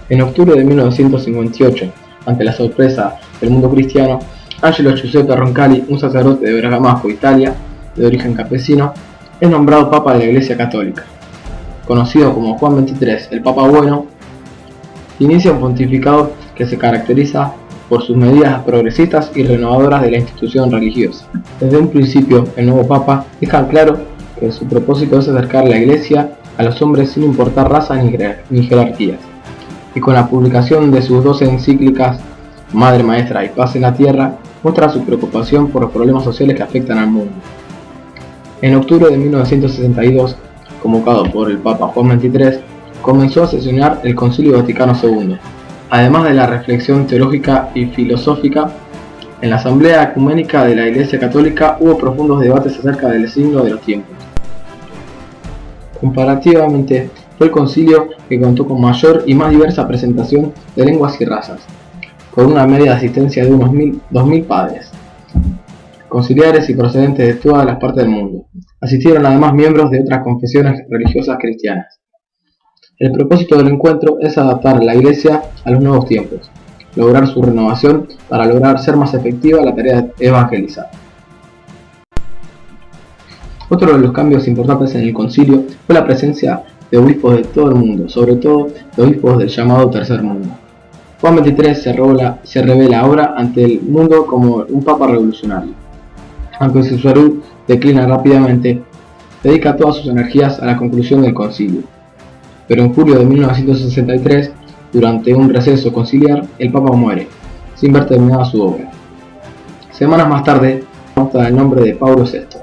En octubre de 1958, ante la sorpresa del mundo cristiano, Angelo Giuseppe Roncalli, un sacerdote de Bergamasco, Italia, de origen campesino, es nombrado Papa de la Iglesia Católica. Conocido como Juan XXIII, el Papa Bueno, inicia un pontificado que se caracteriza por sus medidas progresistas y renovadoras de la institución religiosa. Desde un principio, el nuevo Papa deja claro que su propósito es acercar la Iglesia a los hombres sin importar razas ni jerarquías, y con la publicación de sus dos encíclicas, Madre Maestra y Paz en la Tierra, muestra su preocupación por los problemas sociales que afectan al mundo. En octubre de 1962, convocado por el Papa Juan XXIII, comenzó a sesionar el Concilio Vaticano II. Además de la reflexión teológica y filosófica, en la Asamblea Ecuménica de la Iglesia Católica hubo profundos debates acerca del signo de los tiempos. Comparativamente, fue el concilio que contó con mayor y más diversa presentación de lenguas y razas, con una media de asistencia de unos 2.000 padres, conciliares y procedentes de todas las partes del mundo. Asistieron además miembros de otras confesiones religiosas cristianas. El propósito del encuentro es adaptar la Iglesia a los nuevos tiempos, lograr su renovación para lograr ser más efectiva la tarea de evangelizar. Otro de los cambios importantes en el concilio fue la presencia de obispos de todo el mundo, sobre todo de obispos del llamado Tercer Mundo. Juan XXIII se revela ahora ante el mundo como un papa revolucionario. Aunque su salud declina rápidamente, dedica todas sus energías a la conclusión del concilio. Pero en julio de 1963, durante un receso conciliar, el Papa muere, sin ver terminada su obra. Semanas más tarde, adopta el nombre de Paulo VI.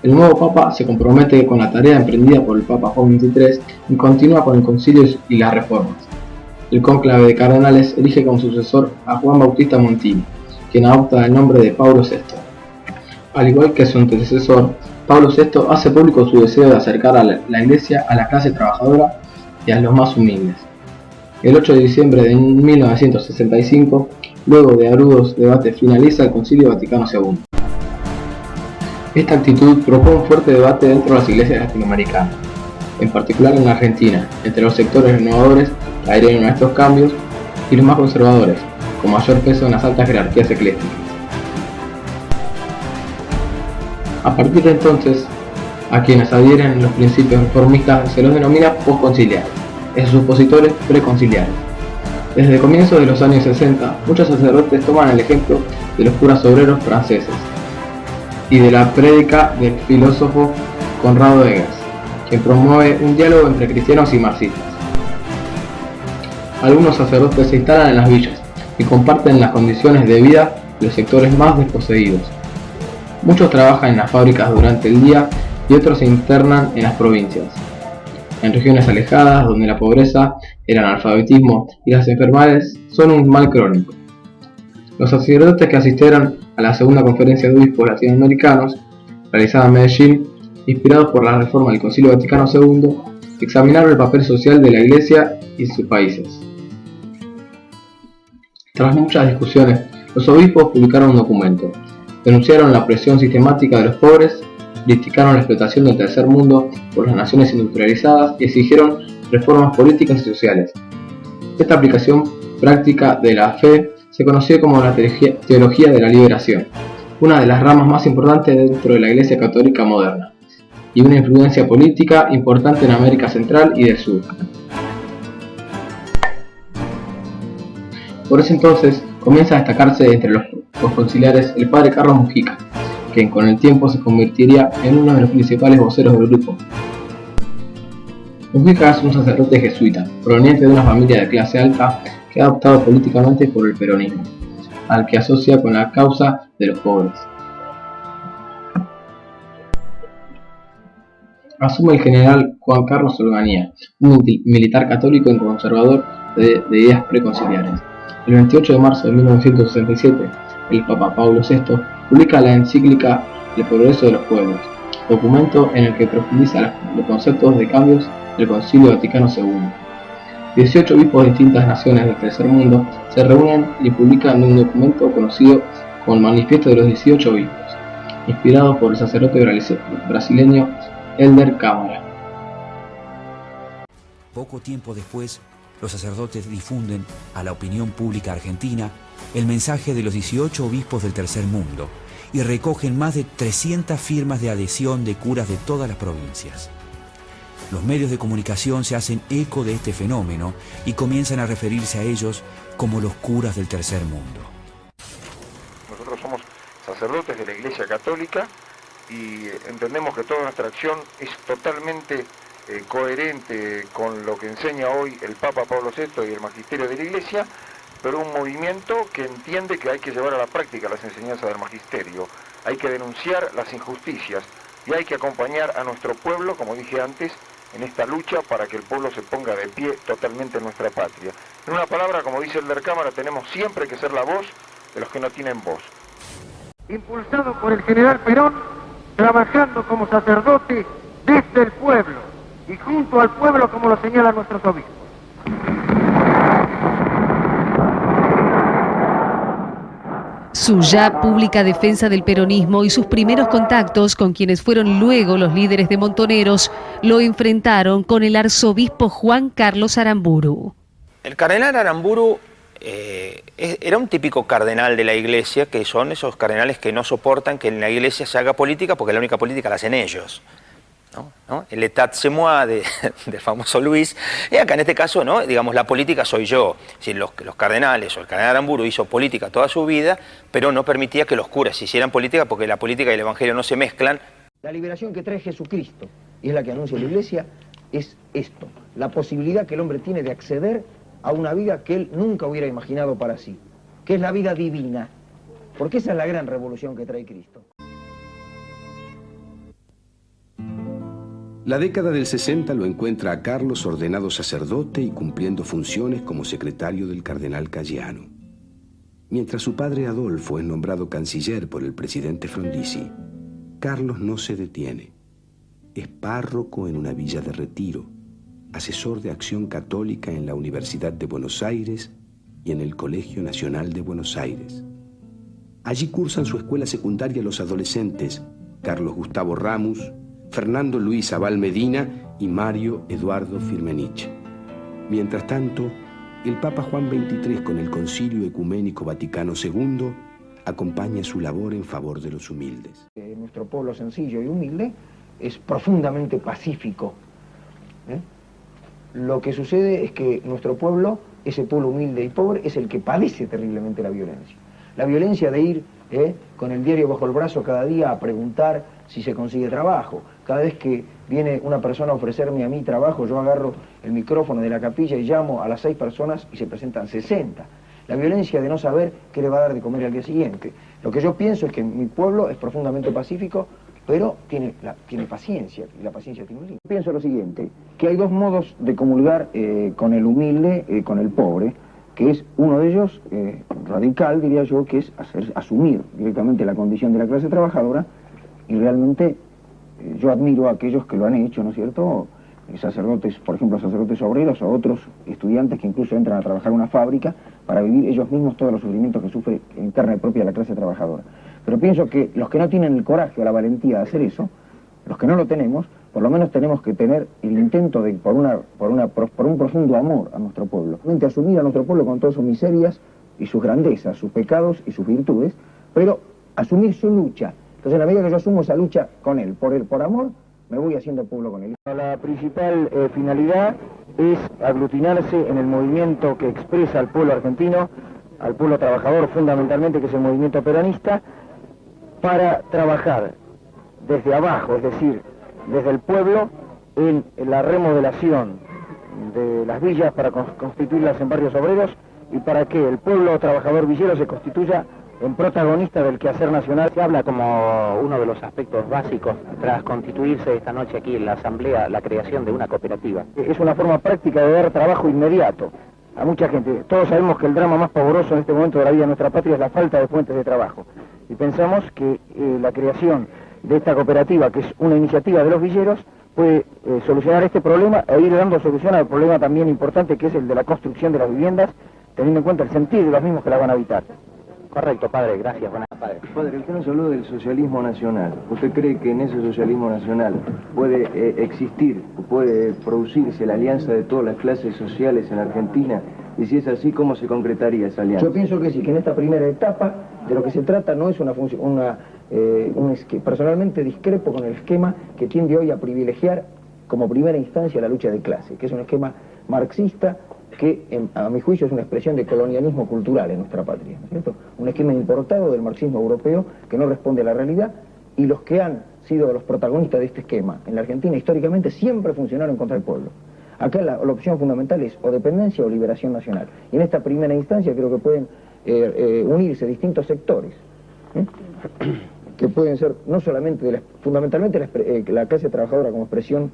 El nuevo Papa se compromete con la tarea emprendida por el Papa Juan XXIII y continúa con el concilio y las reformas. El cónclave de cardenales elige como sucesor a Juan Bautista Montini, quien adopta el nombre de Paulo VI. Al igual que su antecesor, Pablo VI hace público su deseo de acercar a la Iglesia a la clase trabajadora y a los más humildes. El 8 de diciembre de 1965, luego de arduos debates, finaliza el Concilio Vaticano II. Esta actitud provocó un fuerte debate dentro de las iglesias latinoamericanas, en particular en la Argentina, entre los sectores renovadores que adhirieron a estos cambios y los más conservadores, con mayor peso en las altas jerarquías eclesiásticas. A partir de entonces, a quienes adhieren a los principios reformistas se los denomina postconciliares, y a sus opositores preconciliares. Desde comienzos de los años 60, muchos sacerdotes toman el ejemplo de los curas obreros franceses y de la prédica del filósofo Conrado Egas, quien promueve un diálogo entre cristianos y marxistas. Algunos sacerdotes se instalan en las villas y comparten las condiciones de vida de los sectores más desposeídos. Muchos trabajan en las fábricas durante el día y otros se internan en las provincias, en regiones alejadas donde la pobreza, el analfabetismo y las enfermedades son un mal crónico. Los sacerdotes que asistieron a la segunda conferencia de obispos latinoamericanos, realizada en Medellín, inspirados por la reforma del Concilio Vaticano II, examinaron el papel social de la Iglesia y sus países. Tras muchas discusiones, los obispos publicaron un documento. Denunciaron la opresión sistemática de los pobres, criticaron la explotación del tercer mundo por las naciones industrializadas y exigieron reformas políticas y sociales. Esta aplicación práctica de la fe se conoció como la teología de la liberación, una de las ramas más importantes dentro de la Iglesia Católica moderna, y una influencia política importante en América Central y del Sur. Por ese entonces comienza a destacarse entre los conciliares el padre Carlos Mujica, quien con el tiempo se convertiría en uno de los principales voceros del grupo. Mujica es un sacerdote jesuita, proveniente de una familia de clase alta que ha optado políticamente por el peronismo, al que asocia con la causa de los pobres. Asume el general Juan Carlos Onganía, un militar católico y conservador de ideas preconciliares. El 28 de marzo de 1967, el Papa Pablo VI publica la encíclica El progreso de los pueblos, documento en el que profundiza los conceptos de cambios del Concilio Vaticano II. 18 obispos de distintas naciones del tercer mundo se reúnen y publican un documento conocido como el Manifiesto de los 18 Obispos, inspirado por el sacerdote brasileño Helder Câmara. Poco tiempo después, los sacerdotes difunden a la opinión pública argentina el mensaje de los 18 obispos del tercer mundo y recogen más de 300 firmas de adhesión de curas de todas las provincias. Los medios de comunicación se hacen eco de este fenómeno y comienzan a referirse a ellos como los curas del tercer mundo. Nosotros somos sacerdotes de la Iglesia Católica y entendemos que toda nuestra acción es totalmente coherente con lo que enseña hoy el Papa Pablo VI y el Magisterio de la Iglesia, pero un movimiento que entiende que hay que llevar a la práctica las enseñanzas del Magisterio, hay que denunciar las injusticias y hay que acompañar a nuestro pueblo, como dije antes, en esta lucha para que el pueblo se ponga de pie totalmente en nuestra patria. En una palabra, como dice el der Cámara, tenemos siempre que ser la voz de los que no tienen voz. Impulsado por el general Perón, trabajando como sacerdote desde el pueblo y junto al pueblo, como lo señalan nuestros obispos. Su ya pública defensa del peronismo y sus primeros contactos con quienes fueron luego los líderes de Montoneros lo enfrentaron con el arzobispo Juan Carlos Aramburu. El cardenal Aramburu era un típico cardenal de la Iglesia, que son esos cardenales que no soportan que en la Iglesia se haga política porque la única política la hacen ellos. ¿No? El état c'est moi del famoso Luis, y acá en este caso, ¿no? Digamos, la política soy yo. Es decir, los cardenales o el cardenal Aramburu hizo política toda su vida, pero no permitía que los curas hicieran política porque la política y el evangelio no se mezclan. La liberación que trae Jesucristo, y es la que anuncia la Iglesia, es esto, la posibilidad que el hombre tiene de acceder a una vida que él nunca hubiera imaginado para sí, que es la vida divina, porque esa es la gran revolución que trae Cristo. La década del 60 lo encuentra a Carlos ordenado sacerdote y cumpliendo funciones como secretario del cardenal Caggiano. Mientras su padre Adolfo es nombrado canciller por el presidente Frondizi, Carlos no se detiene. Es párroco en una villa de retiro, asesor de acción católica en la Universidad de Buenos Aires y en el Colegio Nacional de Buenos Aires. Allí cursan su escuela secundaria los adolescentes Carlos Gustavo Ramus, Fernando Luis Abal Medina y Mario Eduardo Firmenich. Mientras tanto, el Papa Juan XXIII, con el Concilio Ecuménico Vaticano II, acompaña su labor en favor de los humildes. Nuestro pueblo sencillo y humilde es profundamente pacífico. Lo que sucede es que nuestro pueblo, ese pueblo humilde y pobre, es el que padece terriblemente la violencia. La violencia de ir con el diario bajo el brazo cada día a preguntar si se consigue trabajo. Cada vez que viene una persona a ofrecerme a mí trabajo, yo agarro el micrófono de la capilla y llamo a las 6 personas y se presentan 60. La violencia de no saber qué le va a dar de comer al día siguiente. Lo que yo pienso es que mi pueblo es profundamente pacífico, pero tiene paciencia, y la paciencia tiene un límite. Pienso lo siguiente, que hay dos modos de comulgar con el humilde, con el pobre, que es uno de ellos, radical, diría yo, que es asumir directamente la condición de la clase trabajadora, y realmente yo admiro a aquellos que lo han hecho, ¿no es cierto? Sacerdotes, por ejemplo, sacerdotes obreros o otros estudiantes que incluso entran a trabajar en una fábrica para vivir ellos mismos todos los sufrimientos que sufre interna y propia la clase trabajadora. Pero pienso que los que no tienen el coraje o la valentía de hacer eso, los que no lo tenemos, por lo menos tenemos que tener el intento de, por un profundo amor a nuestro pueblo, asumir a nuestro pueblo con todas sus miserias y sus grandezas, sus pecados y sus virtudes, pero asumir su lucha. Entonces, en la medida que yo asumo esa lucha con él, por amor, me voy haciendo pueblo con él. La principal finalidad es aglutinarse en el movimiento que expresa al pueblo argentino, al pueblo trabajador fundamentalmente, que es el movimiento peronista, para trabajar desde abajo, es decir, desde el pueblo, en la remodelación de las villas para constituirlas en barrios obreros y para que el pueblo trabajador villero se constituya en protagonista del quehacer nacional. Se habla como uno de los aspectos básicos tras constituirse esta noche aquí en la Asamblea, la creación de una cooperativa. Es una forma práctica de dar trabajo inmediato a mucha gente. Todos sabemos que el drama más pavoroso en este momento de la vida de nuestra patria es la falta de fuentes de trabajo. Y pensamos que la creación de esta cooperativa, que es una iniciativa de los villeros, puede solucionar este problema e ir dando solución al problema también importante que es el de la construcción de las viviendas, teniendo en cuenta el sentir de los mismos que las van a habitar. Correcto, padre, gracias, buenas padre. Padre, usted nos habló del socialismo nacional. ¿Usted cree que en ese socialismo nacional puede existir, puede producirse la alianza de todas las clases sociales en Argentina? Y si es así, ¿cómo se concretaría esa alianza? Yo pienso que sí, que en esta primera etapa de lo que se trata no es personalmente discrepo con el esquema que tiende hoy a privilegiar como primera instancia la lucha de clase, que es un esquema marxista que a mi juicio es una expresión de colonialismo cultural en nuestra patria, ¿no es cierto? Un esquema importado del marxismo europeo que no responde a la realidad, y los que han sido los protagonistas de este esquema en la Argentina históricamente siempre funcionaron contra el pueblo. Acá la opción fundamental es o dependencia o liberación nacional, y en esta primera instancia creo que pueden unirse distintos sectores, que pueden ser no solamente, fundamentalmente la clase trabajadora como expresión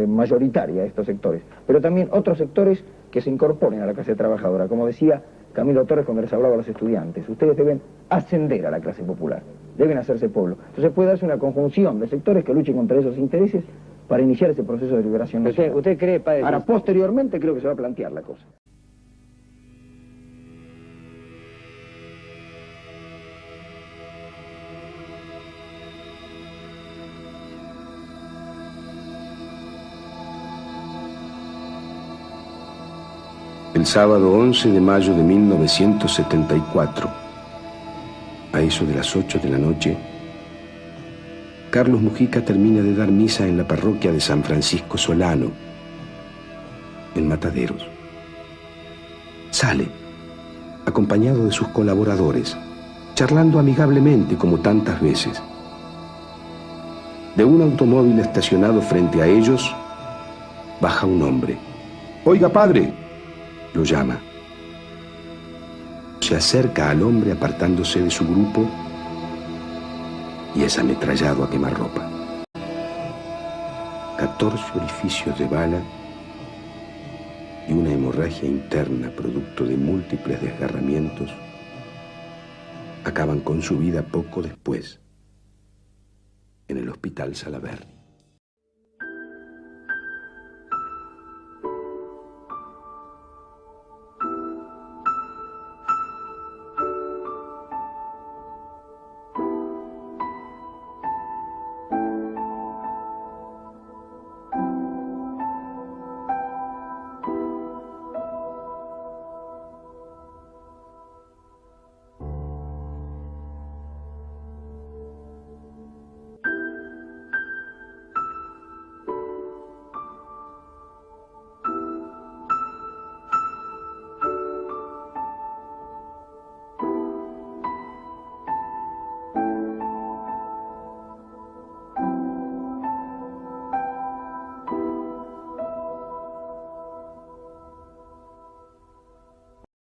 mayoritaria de estos sectores, pero también otros sectores que se incorporen a la clase trabajadora. Como decía Camilo Torres cuando les hablaba a los estudiantes, ustedes deben ascender a la clase popular, deben hacerse pueblo. Entonces puede darse una conjunción de sectores que luchen contra esos intereses para iniciar ese proceso de liberación nacional. ¿Usted cree, padre? Ahora, posteriormente creo que se va a plantear la cosa. El sábado 11 de mayo de 1974, a eso de las 8 de la noche, Carlos Mujica termina de dar misa en la parroquia de San Francisco Solano, en Mataderos. Sale, acompañado de sus colaboradores, charlando amigablemente como tantas veces. De un automóvil estacionado frente a ellos, baja un hombre. «Oiga, padre», lo llama. Se acerca al hombre apartándose de su grupo y es ametrallado a quemarropa. 14 orificios de bala y una hemorragia interna producto de múltiples desgarramientos acaban con su vida poco después en el Hospital Salaberry.